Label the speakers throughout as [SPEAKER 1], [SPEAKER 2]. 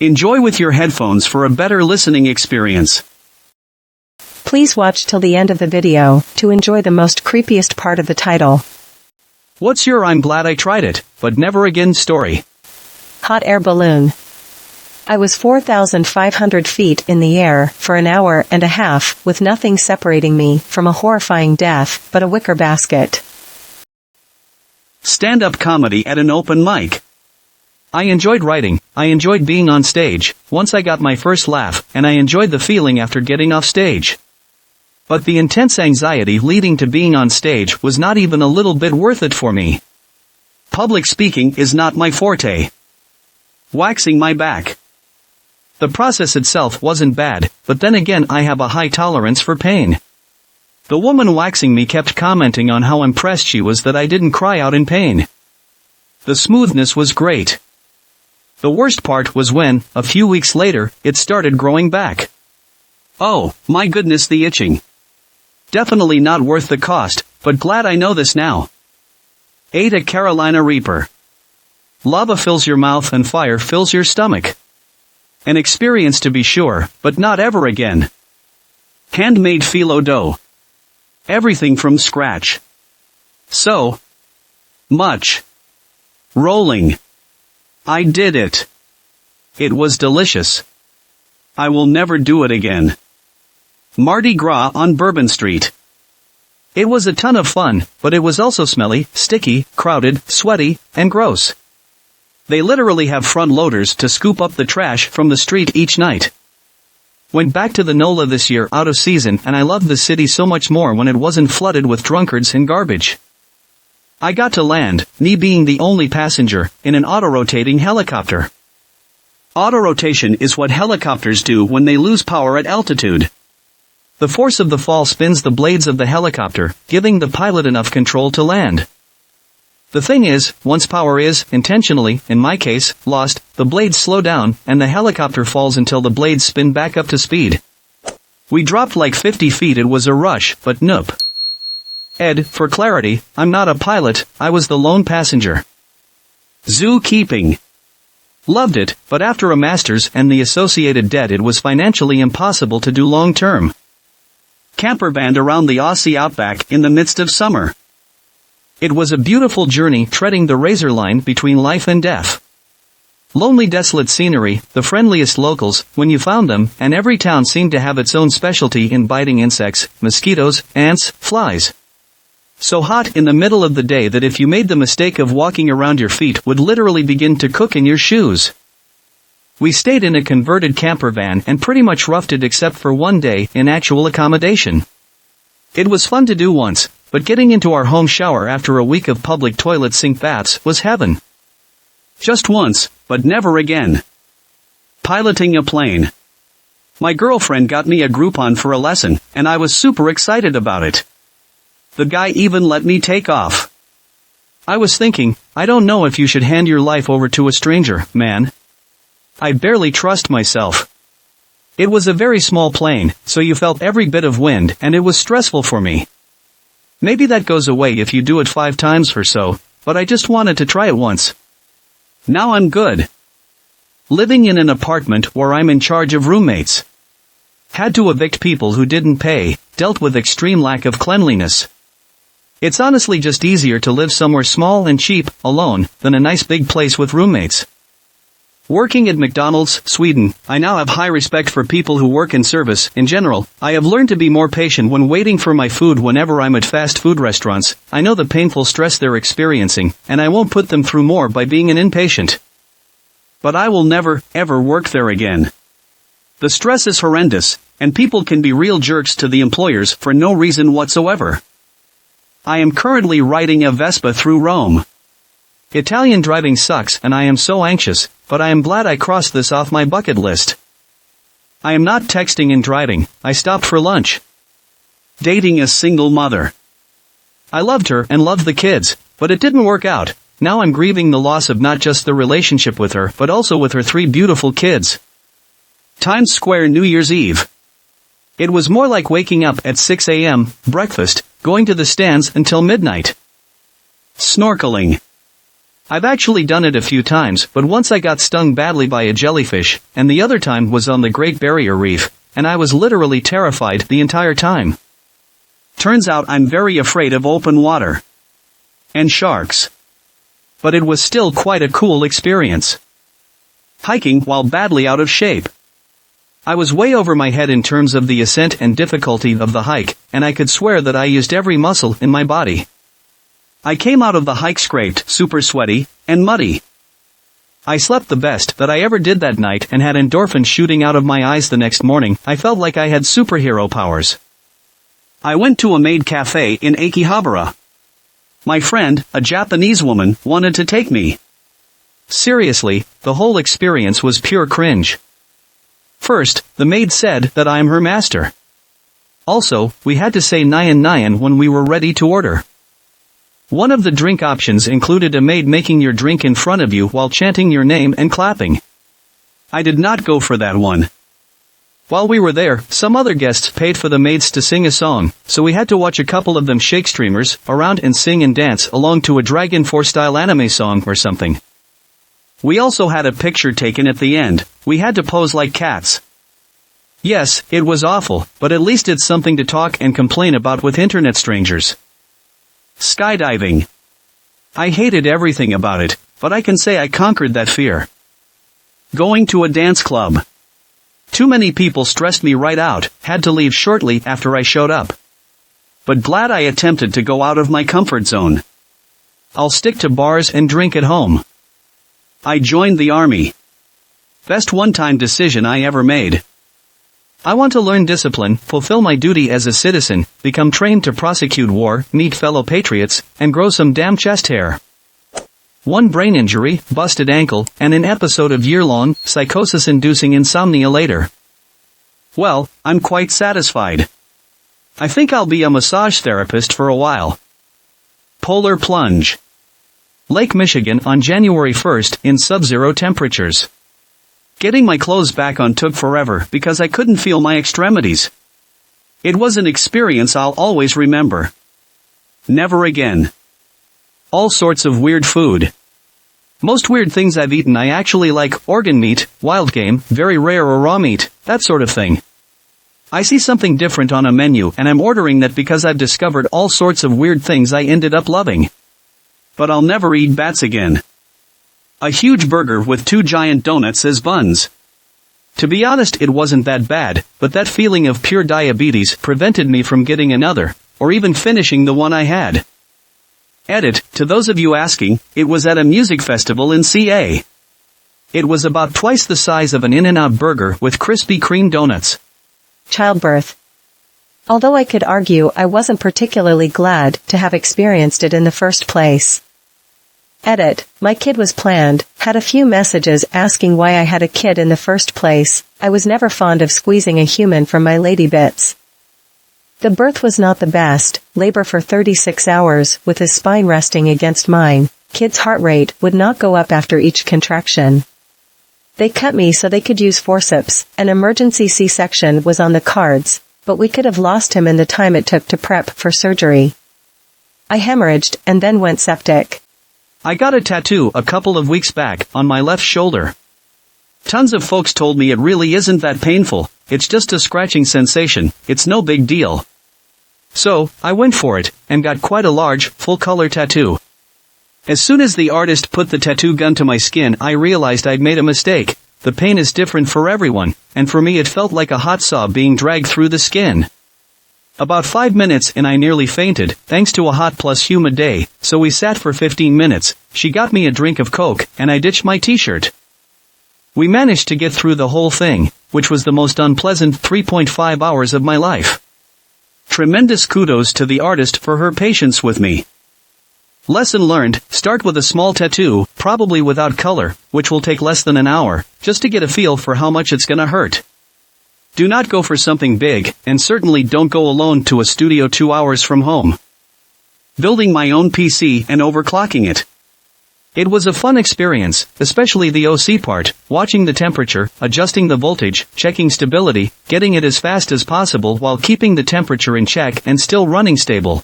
[SPEAKER 1] Enjoy with your headphones for a better listening experience.
[SPEAKER 2] Please watch till the end of the video to enjoy the most creepiest part of the title.
[SPEAKER 1] What's your I'm glad I tried it, but never again story?
[SPEAKER 2] Hot air balloon. I was 4,500 feet in the air for an hour and a half with nothing separating me from a horrifying death but a wicker basket.
[SPEAKER 1] Stand-up comedy at an open mic. I enjoyed writing, I enjoyed being on stage, once I got my first laugh, and I enjoyed the feeling after getting off stage. But the intense anxiety leading to being on stage was not even a little bit worth it for me. Public speaking is not my forte. Waxing my back. The process itself wasn't bad, but then again I have a high tolerance for pain. The woman waxing me kept commenting on how impressed she was that I didn't cry out in pain. The smoothness was great. The worst part was when, a few weeks later, it started growing back. Oh, my goodness, the itching. Definitely not worth the cost, but glad I know this now. Ate a Carolina Reaper. Lava fills your mouth and fire fills your stomach. An experience to be sure, but not ever again. Handmade phyllo dough. Everything from scratch. So much rolling. I did it. It was delicious. I will never do it again. Mardi Gras on Bourbon Street. It was a ton of fun, but it was also smelly, sticky, crowded, sweaty, and gross. They literally have front loaders to scoop up the trash from the street each night. Went back to the NOLA this year out of season and I loved the city so much more when it wasn't flooded with drunkards and garbage. I got to land, me being the only passenger, in an auto-rotating helicopter. Auto-rotation is what helicopters do when they lose power at altitude. The force of the fall spins the blades of the helicopter, giving the pilot enough control to land. The thing is, once power is, intentionally, in my case, lost, the blades slow down, and the helicopter falls until the blades spin back up to speed. We dropped like 50 feet. It was a rush, but nope. Ed, for clarity, I'm not a pilot, I was the lone passenger. Zookeeping. Loved it, but after a master's and the associated debt it was financially impossible to do long term. Campervan around the Aussie outback in the midst of summer. It was a beautiful journey treading the razor line between life and death. Lonely, desolate scenery, the friendliest locals, when you found them, and every town seemed to have its own specialty in biting insects, mosquitoes, ants, flies. So hot in the middle of the day that if you made the mistake of walking around your feet would literally begin to cook in your shoes. We stayed in a converted camper van and pretty much roughed it except for one day in actual accommodation. It was fun to do once, but getting into our home shower after a week of public toilet sink baths was heaven. Just once, but never again. Piloting a plane. My girlfriend got me a Groupon for a lesson, and I was super excited about it. The guy even let me take off. I was thinking, I don't know if you should hand your life over to a stranger, man. I barely trust myself. It was a very small plane, so you felt every bit of wind, and it was stressful for me. Maybe that goes away if you do it 5 times or so, but I just wanted to try it once. Now I'm good. Living in an apartment where I'm in charge of roommates. Had to evict people who didn't pay, dealt with extreme lack of cleanliness. It's honestly just easier to live somewhere small and cheap, alone, than a nice big place with roommates. Working at McDonald's, Sweden, I now have high respect for people who work in service. In general, I have learned to be more patient when waiting for my food whenever I'm at fast food restaurants. I know the painful stress they're experiencing, and I won't put them through more by being an impatient. But I will never, ever work there again. The stress is horrendous, and people can be real jerks to the employers for no reason whatsoever. I am currently riding a Vespa through Rome. Italian driving sucks and I am so anxious, but I am glad I crossed this off my bucket list. I am not texting and driving, I stopped for lunch. Dating a single mother. I loved her and loved the kids, but it didn't work out. Now I'm grieving the loss of not just the relationship with her but also with her 3 beautiful kids. Times Square New Year's Eve. It was more like waking up at 6 a.m., breakfast, going to the stands until midnight. Snorkeling. I've actually done it a few times, but once I got stung badly by a jellyfish, and the other time was on the Great Barrier Reef, and I was literally terrified the entire time. Turns out I'm very afraid of open water. And sharks. But it was still quite a cool experience. Hiking while badly out of shape. I was way over my head in terms of the ascent and difficulty of the hike, and I could swear that I used every muscle in my body. I came out of the hike scraped, super sweaty, and muddy. I slept the best that I ever did that night and had endorphins shooting out of my eyes the next morning. I felt like I had superhero powers. I went to a maid cafe in Akihabara. My friend, a Japanese woman, wanted to take me. Seriously, the whole experience was pure cringe. First, the maid said that I am her master. Also, we had to say nyan nyan when we were ready to order. One of the drink options included a maid making your drink in front of you while chanting your name and clapping. I did not go for that one. While we were there, some other guests paid for the maids to sing a song, so we had to watch a couple of them shake streamers around and sing and dance along to a Dragon 4 style anime song or something. We also had a picture taken at the end. We had to pose like cats. Yes, it was awful, but at least it's something to talk and complain about with internet strangers. Skydiving. I hated everything about it, but I can say I conquered that fear. Going to a dance club. Too many people stressed me right out, had to leave shortly after I showed up. But glad I attempted to go out of my comfort zone. I'll stick to bars and drink at home. I joined the army. Best one-time decision I ever made. I want to learn discipline, fulfill my duty as a citizen, become trained to prosecute war, meet fellow patriots, and grow some damn chest hair. One brain injury, busted ankle, and an episode of year-long, psychosis-inducing insomnia later. Well, I'm quite satisfied. I think I'll be a massage therapist for a while. Polar plunge. Lake Michigan on January 1st in sub-zero temperatures. Getting my clothes back on took forever because I couldn't feel my extremities. It was an experience I'll always remember. Never again. All sorts of weird food. Most weird things I've eaten I actually like: organ meat, wild game, very rare or raw meat, that sort of thing. I see something different on a menu and I'm ordering that because I've discovered all sorts of weird things I ended up loving. But I'll never eat bats again. A huge burger with 2 giant donuts as buns. To be honest, it wasn't that bad, but that feeling of pure diabetes prevented me from getting another, or even finishing the one I had. Edit, to those of you asking, it was at a music festival in CA. It was about twice the size of an In-N-Out burger with Krispy Kreme donuts.
[SPEAKER 2] Childbirth. Although I could argue I wasn't particularly glad to have experienced it in the first place. Edit, my kid was planned, had a few messages asking why I had a kid in the first place. I was never fond of squeezing a human from my lady bits. The birth was not the best, labor for 36 hours, with his spine resting against mine. Kid's heart rate would not go up after each contraction. They cut me so they could use forceps. An emergency C-section was on the cards, but we could have lost him in the time it took to prep for surgery. I hemorrhaged and then went septic.
[SPEAKER 1] I got a tattoo a couple of weeks back on my left shoulder. Tons of folks told me it really isn't that painful, it's just a scratching sensation, it's no big deal. So, I went for it, and got quite a large, full-color tattoo. As soon as the artist put the tattoo gun to my skin, I realized I'd made a mistake. The pain is different for everyone, and for me it felt like a hot saw being dragged through the skin. About 5 minutes and I nearly fainted, thanks to a hot plus humid day, so we sat for 15 minutes, she got me a drink of Coke, and I ditched my t-shirt. We managed to get through the whole thing, which was the most unpleasant 3.5 hours of my life. Tremendous kudos to the artist for her patience with me. Lesson learned, start with a small tattoo, probably without color, which will take less than an hour, just to get a feel for how much it's gonna hurt. Do not go for something big, and certainly don't go alone to a studio 2 hours from home. Building my own PC and overclocking it. It was a fun experience, especially the OC part, watching the temperature, adjusting the voltage, checking stability, getting it as fast as possible while keeping the temperature in check and still running stable.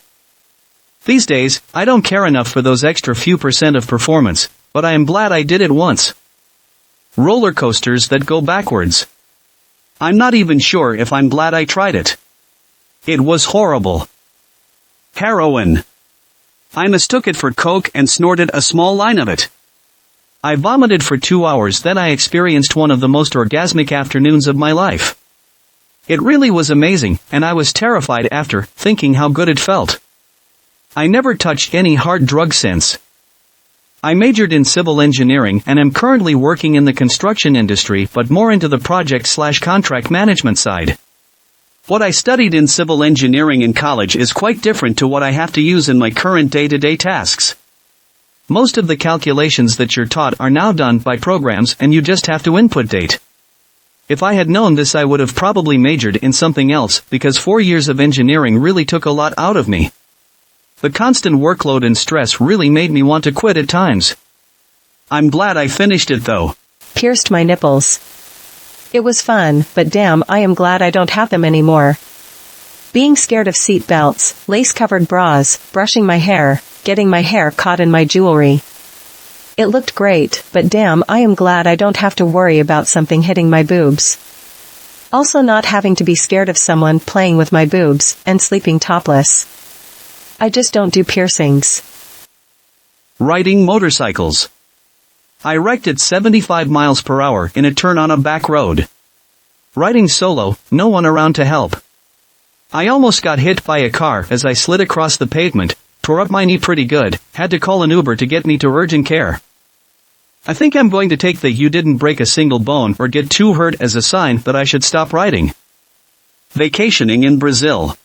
[SPEAKER 1] These days, I don't care enough for those extra few % of performance. but I am glad I did it once. Roller coasters that go backwards. I'm not even sure if I'm glad I tried it. It was horrible. Heroin. I mistook it for coke and snorted a small line of it. I vomited for 2 hours, then I experienced one of the most orgasmic afternoons of my life. It really was amazing, and I was terrified after, thinking how good it felt. I never touched any hard drug since. I majored in civil engineering and am currently working in the construction industry, but more into the project/contract management side. What I studied in civil engineering in college is quite different to what I have to use in my current day-to-day tasks. Most of the calculations that you're taught are now done by programs and you just have to input date. If I had known this, I would have probably majored in something else, because 4 years of engineering really took a lot out of me. The constant workload and stress really made me want to quit at times. I'm glad I finished it though.
[SPEAKER 2] Pierced my nipples. It was fun, but damn, I am glad I don't have them anymore. Being scared of seat belts, lace-covered bras, brushing my hair, getting my hair caught in my jewelry. It looked great, but damn, I am glad I don't have to worry about something hitting my boobs. Also not having to be scared of someone playing with my boobs, and sleeping topless. I just don't do piercings.
[SPEAKER 1] Riding motorcycles. I wrecked at 75 miles per hour in a turn on a back road. Riding solo, no one around to help. I almost got hit by a car as I slid across the pavement, tore up my knee pretty good, had to call an Uber to get me to urgent care. I think I'm going to take the "you didn't break a single bone or get too hurt" as a sign that I should stop riding. Vacationing in Brazil.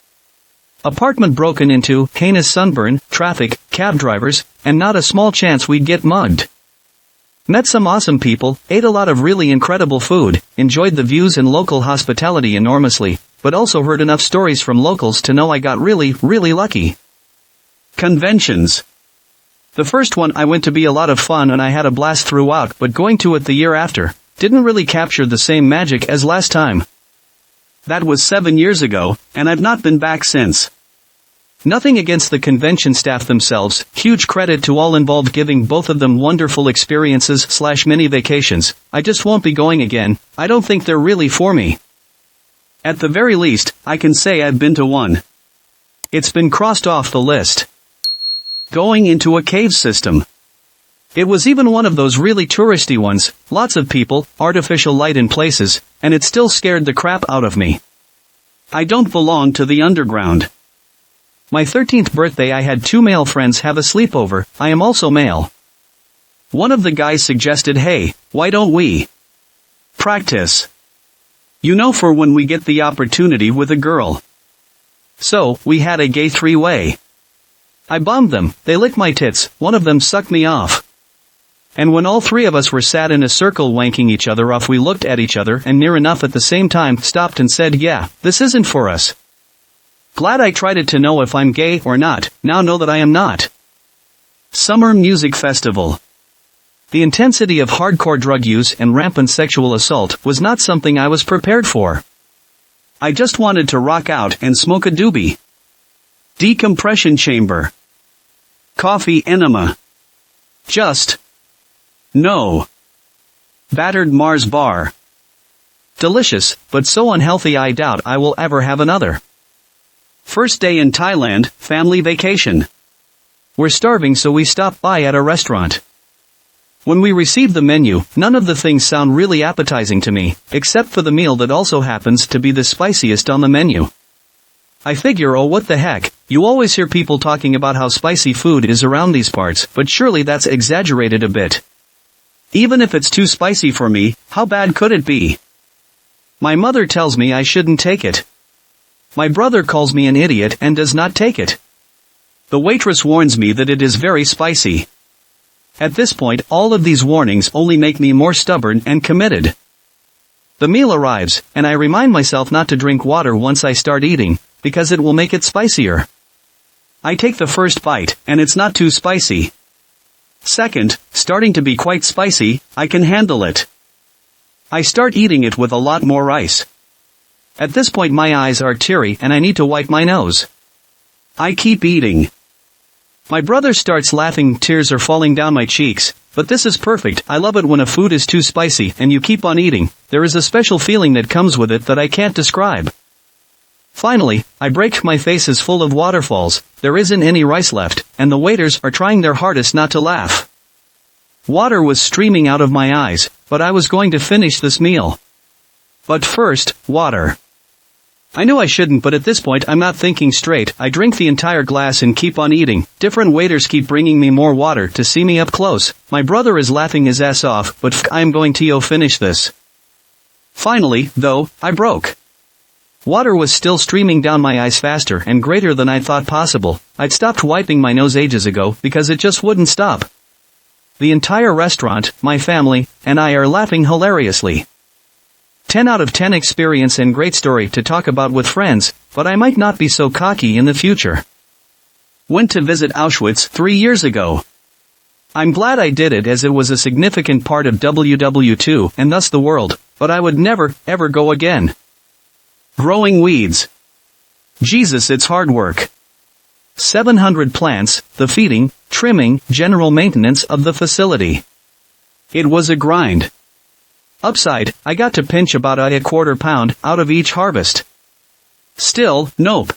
[SPEAKER 1] Apartment broken into, heinous sunburn, traffic, cab drivers, and not a small chance we'd get mugged. Met some awesome people, ate a lot of really incredible food, enjoyed the views and local hospitality enormously, but also heard enough stories from locals to know I got really, really lucky. Conventions. The first one I went to be a lot of fun and I had a blast throughout, but going to it the year after didn't really capture the same magic as last time. That was 7 years ago, and I've not been back since. Nothing against the convention staff themselves, huge credit to all involved giving both of them wonderful experiences/mini vacations. I just won't be going again. I don't think they're really for me. At the very least, I can say I've been to one. It's been crossed off the list. Going into a cave system. It was even one of those really touristy ones, lots of people, artificial light in places, and it still scared the crap out of me. I don't belong to the underground. My 13th birthday I had 2 male friends have a sleepover. I am also male. One of the guys suggested, "Hey, why don't we practice? You know, for when we get the opportunity with a girl." So, we had a gay 3-way. I bombed them, they licked my tits, one of them sucked me off. And when all 3 of us were sat in a circle wanking each other off, we looked at each other and near enough at the same time stopped and said, "Yeah, this isn't for us." Glad I tried it to know if I'm gay or not, now know that I am not. Summer Music Festival. The intensity of hardcore drug use and rampant sexual assault was not something I was prepared for. I just wanted to rock out and smoke a doobie. Decompression chamber. Coffee enema. Just no. Battered Mars bar. Delicious, but so unhealthy I doubt I will ever have another. First day in Thailand, family vacation. We're starving, so we stopped by at a restaurant. When we received the menu, none of the things sound really appetizing to me, except for the meal that also happens to be the spiciest on the menu. I figure, oh what the heck, you always hear people talking about how spicy food is around these parts, but surely that's exaggerated a bit. Even if it's too spicy for me, how bad could it be? My mother tells me I shouldn't take it. My brother calls me an idiot and does not take it. The waitress warns me that it is very spicy. At this point, all of these warnings only make me more stubborn and committed. The meal arrives, and I remind myself not to drink water once I start eating, because it will make it spicier. I take the first bite, and it's not too spicy. Second, starting to be quite spicy, I can handle it. I start eating it with a lot more rice. At this point my eyes are teary and I need to wipe my nose. I keep eating. My brother starts laughing, tears are falling down my cheeks, but this is perfect. I love it when a food is too spicy and you keep on eating. There is a special feeling that comes with it that I can't describe. Finally, I break, my face is full of waterfalls, there isn't any rice left, and the waiters are trying their hardest not to laugh. Water was streaming out of my eyes, but I was going to finish this meal. But first, water. I knew I shouldn't, but at this point I'm not thinking straight. I drink the entire glass and keep on eating. Different waiters keep bringing me more water to see me up close. My brother is laughing his ass off, but I am going to finish this. Finally, though, I broke. Water was still streaming down my eyes faster and greater than I thought possible. I'd stopped wiping my nose ages ago because it just wouldn't stop. The entire restaurant, my family, and I are laughing hilariously. 10 out of 10 experience and great story to talk about with friends, but I might not be so cocky in the future. Went to visit Auschwitz 3 years ago. I'm glad I did it as it was a significant part of WW2 and thus the world, but I would never, ever go again. Growing weeds. Jesus, it's hard work. 700 plants, the feeding, trimming, general maintenance of the facility. It was a grind. Upside, I got to pinch about a quarter pound out of each harvest. Still, nope.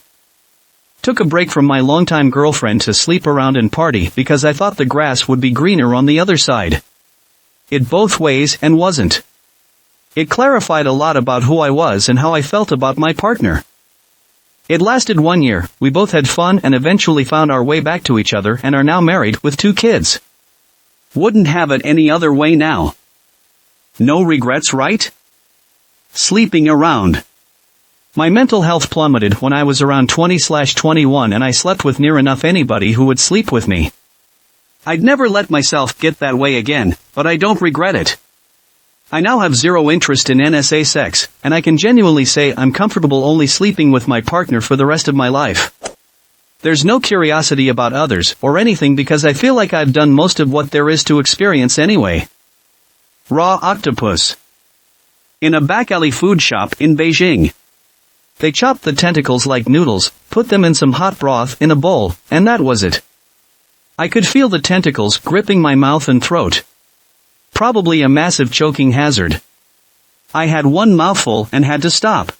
[SPEAKER 1] Took a break from my longtime girlfriend to sleep around and party because I thought the grass would be greener on the other side. It both ways and wasn't. It clarified a lot about who I was and how I felt about my partner. It lasted 1 year, we both had fun and eventually found our way back to each other and are now married with 2 kids. Wouldn't have it any other way now. No regrets, right? Sleeping around. My mental health plummeted when I was around 20/21 and I slept with near enough anybody who would sleep with me. I'd never let myself get that way again, but I don't regret it. I now have zero interest in NSA sex, and I can genuinely say I'm comfortable only sleeping with my partner for the rest of my life. There's no curiosity about others or anything because I feel like I've done most of what there is to experience anyway. Raw octopus. In a back alley food shop in Beijing. They chopped the tentacles like noodles, put them in some hot broth in a bowl, and that was it. I could feel the tentacles gripping my mouth and throat. Probably a massive choking hazard. I had one mouthful and had to stop.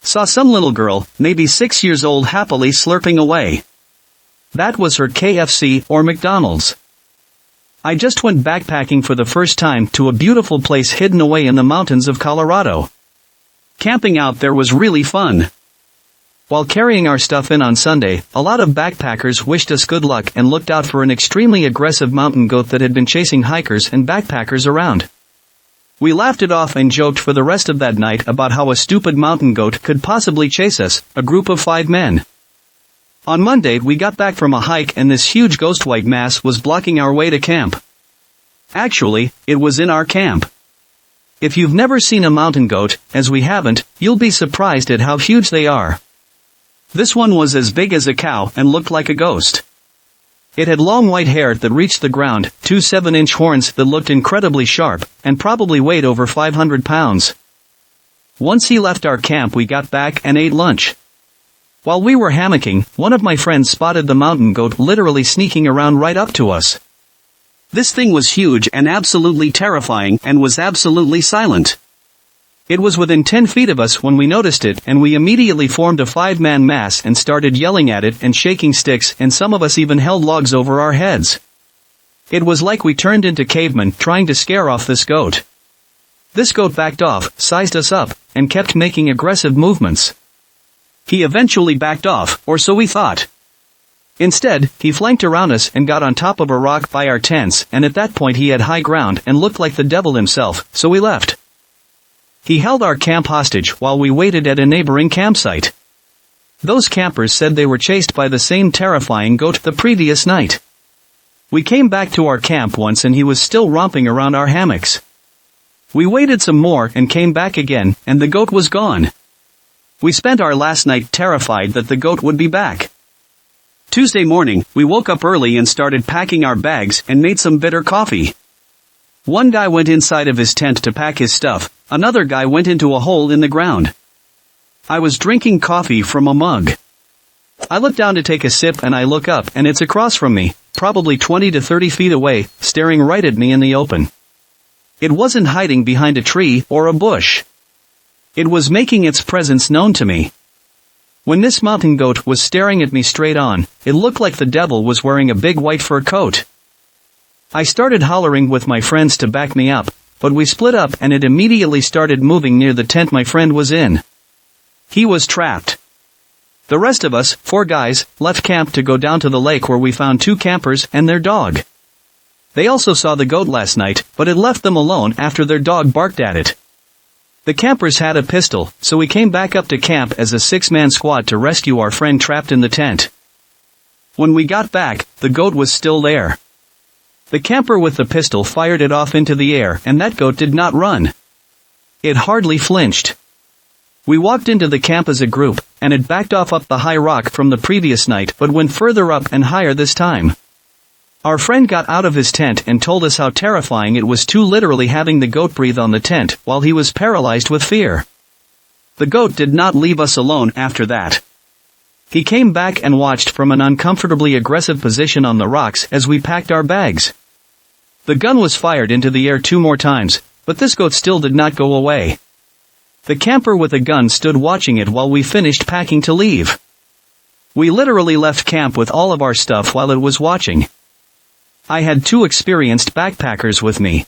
[SPEAKER 1] Saw some little girl, maybe 6 years old, happily slurping away. That was her KFC or McDonald's. I just went backpacking for the first time to a beautiful place hidden away in the mountains of Colorado. Camping out there was really fun. While carrying our stuff in on Sunday, a lot of backpackers wished us good luck and looked out for an extremely aggressive mountain goat that had been chasing hikers and backpackers around. We laughed it off and joked for the rest of that night about how a stupid mountain goat could possibly chase us, a group of 5 men. On Monday we got back from a hike and this huge ghost white mass was blocking our way to camp. Actually, it was in our camp. If you've never seen a mountain goat, as we haven't, you'll be surprised at how huge they are. This one was as big as a cow and looked like a ghost. It had long white hair that reached the ground, 2 7-inch horns that looked incredibly sharp, and probably weighed over 500 pounds. Once he left our camp we got back and ate lunch. While we were hammocking, one of my friends spotted the mountain goat literally sneaking around right up to us. This thing was huge and absolutely terrifying and was absolutely silent. It was within 10 feet of us when we noticed it and we immediately formed a 5-man mass and started yelling at it and shaking sticks and some of us even held logs over our heads. It was like we turned into cavemen trying to scare off this goat. This goat backed off, sized us up, and kept making aggressive movements. He eventually backed off, or so we thought. Instead, he flanked around us and got on top of a rock by our tents, and at that point he had high ground and looked like the devil himself, so we left. He held our camp hostage while we waited at a neighboring campsite. Those campers said they were chased by the same terrifying goat the previous night. We came back to our camp once and he was still romping around our hammocks. We waited some more and came back again, and the goat was gone. We spent our last night terrified that the goat would be back. Tuesday morning, we woke up early and started packing our bags and made some bitter coffee. One guy went inside of his tent to pack his stuff, another guy went into a hole in the ground. I was drinking coffee from a mug. I look down to take a sip and I look up and it's across from me, probably 20 to 30 feet away, staring right at me in the open. It wasn't hiding behind a tree or a bush. It was making its presence known to me. When this mountain goat was staring at me straight on, it looked like the devil was wearing a big white fur coat. I started hollering with my friends to back me up, but we split up and it immediately started moving near the tent my friend was in. He was trapped. The rest of us, 4 guys, left camp to go down to the lake where we found 2 campers and their dog. They also saw the goat last night, but it left them alone after their dog barked at it. The campers had a pistol, so we came back up to camp as a 6-man squad to rescue our friend trapped in the tent. When we got back, the goat was still there. The camper with the pistol fired it off into the air and that goat did not run. It hardly flinched. We walked into the camp as a group, and it backed off up the high rock from the previous night but went further up and higher this time. Our friend got out of his tent and told us how terrifying it was to literally having the goat breathe on the tent while he was paralyzed with fear. The goat did not leave us alone after that. He came back and watched from an uncomfortably aggressive position on the rocks as we packed our bags. The gun was fired into the air 2 more times, but this goat still did not go away. The camper with a gun stood watching it while we finished packing to leave. We literally left camp with all of our stuff while it was watching. I had 2 experienced backpackers with me.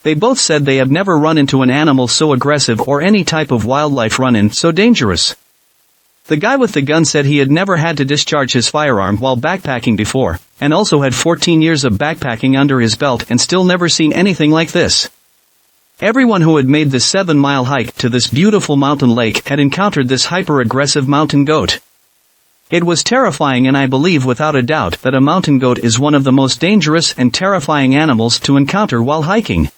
[SPEAKER 1] They both said they have never run into an animal so aggressive or any type of wildlife run-in so dangerous. The guy with the gun said he had never had to discharge his firearm while backpacking before, and also had 14 years of backpacking under his belt and still never seen anything like this. Everyone who had made the 7-mile hike to this beautiful mountain lake had encountered this hyper-aggressive mountain goat. It was terrifying, and I believe without a doubt that a mountain goat is one of the most dangerous and terrifying animals to encounter while hiking.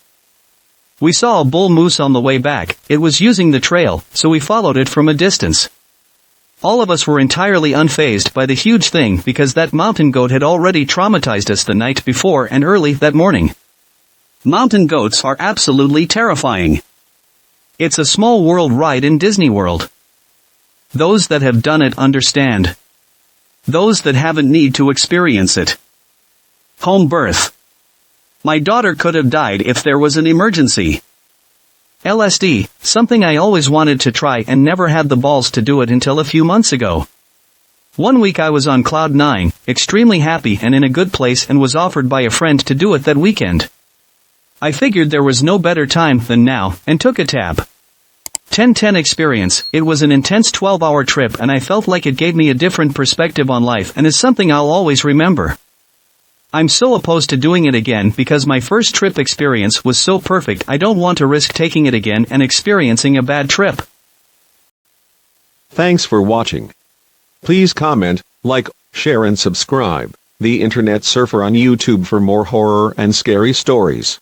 [SPEAKER 1] We saw a bull moose on the way back. It was using the trail, so we followed it from a distance. All of us were entirely unfazed by the huge thing because that mountain goat had already traumatized us the night before and early that morning. Mountain goats are absolutely terrifying. It's a small world ride in Disney World. Those that have done it understand. Those that haven't need to experience it. Home birth. My daughter could have died if there was an emergency. LSD, something I always wanted to try and never had the balls to do it until a few months ago. One week I was on cloud 9, extremely happy and in a good place, and was offered by a friend to do it that weekend. I figured there was no better time than now, and took a tab. 10/10 experience. It was an intense 12-hour trip and I felt like it gave me a different perspective on life and is something I'll always remember. I'm so opposed to doing it again because my first trip experience was so perfect. I don't want to risk taking it again and experiencing a bad trip.
[SPEAKER 3] Thanks for watching. Please comment, like, share and subscribe. The Internet Surfer on YouTube for more horror and scary stories.